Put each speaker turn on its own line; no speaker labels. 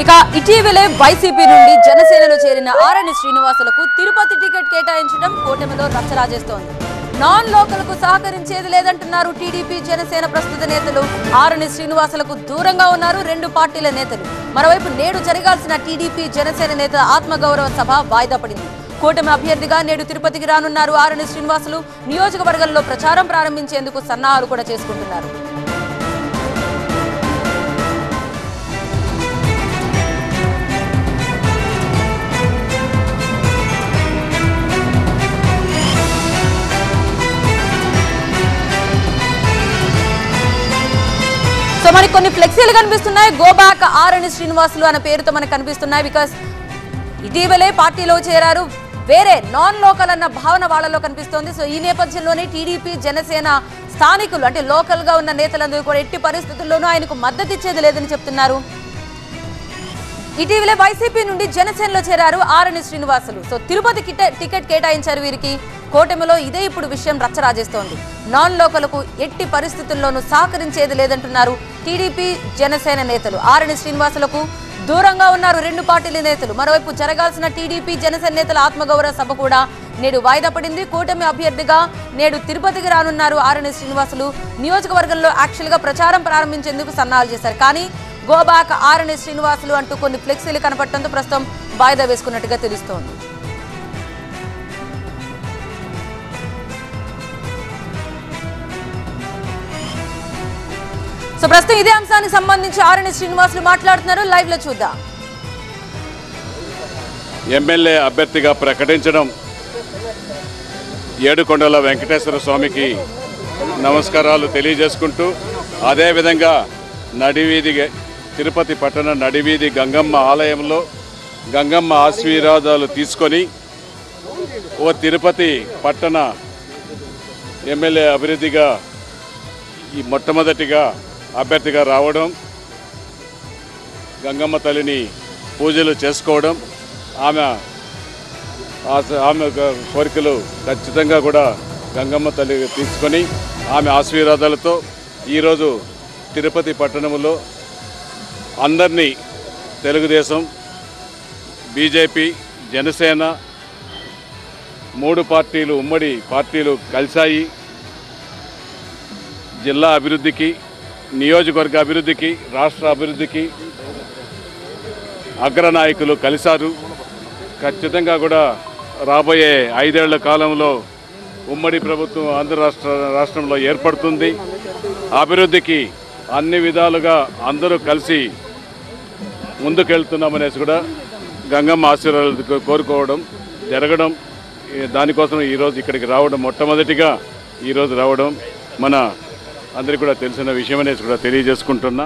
ఇక ఇటీవలే వైసీపీ నుండి జనసేనలో చేరిన ఆరణి శ్రీనివాసులకు తిరుపతి టికెట్ కేటాయించడం కూటమిలో రచ్చరాజేస్తోంది. నాన్ లోకల్కు సహకరించేది లేదంటున్నారు టీడీపీ జనసేన ప్రస్తుత నేతలు. ఆరణి శ్రీనివాసులకు దూరంగా ఉన్నారు రెండు పార్టీల నేతలు. మరోవైపు నేడు జరగాల్సిన టీడీపీ జనసేన నేతల ఆత్మగౌరవ సభ వాయిదా పడింది. కూటమి అభ్యర్థిగా నేడు తిరుపతికి రానున్నారు ఆరణి శ్రీనివాసులు. నియోజకవర్గంలో ప్రచారం ప్రారంభించేందుకు సన్నాహాలు కూడా చేసుకుంటున్నారు. సో మనకి కొన్ని ఫ్లెక్సీలు కనిపిస్తున్నాయి. గో బ్యాక్ ఆరణి శ్రీనివాసులు అనే పేరుతో మనకు కనిపిస్తున్నాయి. బికాస్ ఇటీవలే పార్టీలో చేరారు. వేరే నాన్ లోకల్ అన్న భావన వాళ్ళలో కనిపిస్తోంది. సో ఈ నేపథ్యంలోనే టీడీపీ జనసేన స్థానికులు అంటే లోకల్ గా ఉన్న నేతలందరూ కూడా ఎట్టి పరిస్థితుల్లోనూ ఆయనకు మద్దతు ఇచ్చేది లేదని చెప్తున్నారు. ఇటీవలే వైసీపీ నుండి జనసేనలో చేరారు ఆరణి శ్రీనివాసులు. సో తిరుపతి టికెట్ కేటాయించారు వీరికి. కూటమిలో ఇదే ఇప్పుడు విషయం రచ్చరాజేస్తోంది. నాన్ లోకలకు ఎట్టి పరిస్థితుల్లోనూ సహకరించేది లేదంటున్నారు టీడీపీ జనసేన నేతలు. ఆరణి శ్రీనివాసులకు దూరంగా ఉన్నారు రెండు పార్టీల నేతలు. మరోవైపు జరగాల్సిన టీడీపీ జనసేన నేతల ఆత్మగౌరవ సభ కూడా నేడు వాయిదా పడింది. కూటమి అభ్యర్థిగా నేడు తిరుపతికి రానున్నారు ఆరణి శ్రీనివాసులు. నియోజకవర్గంలో యాక్చువల్గా ప్రచారం ప్రారంభించేందుకు సన్నాహాలు చేశారు. కానీ గోబాక్ ఆరణి శ్రీనివాసులు అంటూ కొన్ని ఫ్లెక్సీలు కనపడటంతో ప్రస్తుతం వాయిదా వేసుకున్నట్టుగా తెలుస్తోంది. సో ప్రస్తుతం ఇదే అంశానికి సంబంధించి ఆరణి శ్రీనివాసులు మాట్లాడుతున్నారు. లైవ్ లో చూద్దాం.
ఎమ్మెల్యే అభ్యర్థిగా ప్రకటించడం ఏడుకొండల వెంకటేశ్వర స్వామికి నమస్కారాలు తెలియజేసుకుంటూ, అదేవిధంగా నడివీధి తిరుపతి పట్టణ నడివీధి గంగమ్మ ఆలయంలో గంగమ్మ ఆశీర్వాదాలు తీసుకొని ఓ తిరుపతి పట్టణ ఎమ్మెల్యే అభివృద్ధిగా ఈ మొట్టమొదటిగా అభ్యర్థిగా రావడం, గంగమ్మ తల్లిని పూజలు చేసుకోవడం, ఆమె కోరికలు ఖచ్చితంగా కూడా గంగమ్మ తల్లి తీసుకొని ఆమె ఆశీర్వాదాలతో ఈరోజు తిరుపతి పట్టణంలో అందరినీ తెలుగుదేశం, బీజేపీ, జనసేన మూడు పార్టీలు ఉమ్మడి పార్టీలు కలిశాయి. జిల్లా అభివృద్ధికి, నియోజకవర్గ అభివృద్ధికి, రాష్ట్ర అభివృద్ధికి అగ్రనాయకులు కలిశారు. ఖచ్చితంగా కూడా రాబోయే 5 ఏళ్ల కాలంలో ఉమ్మడి ప్రభుత్వం ఆంధ్ర రాష్ట్రంలో ఏర్పడుతుంది. అభివృద్ధికి అన్ని విధాలుగా అందరూ కలిసి ముందుకెళ్తున్నామనేసి కూడా గంగమ్మ ఆశీర్వాదాలు కోరుకోవడం జరగడం, దానికోసం ఈరోజు ఇక్కడికి రావడం, మొట్టమొదటిగా ఈరోజు రావడం మన అందరికీ కూడా తెలిసిన విషయం అనేసి కూడా తెలియజేసుకుంటున్నా.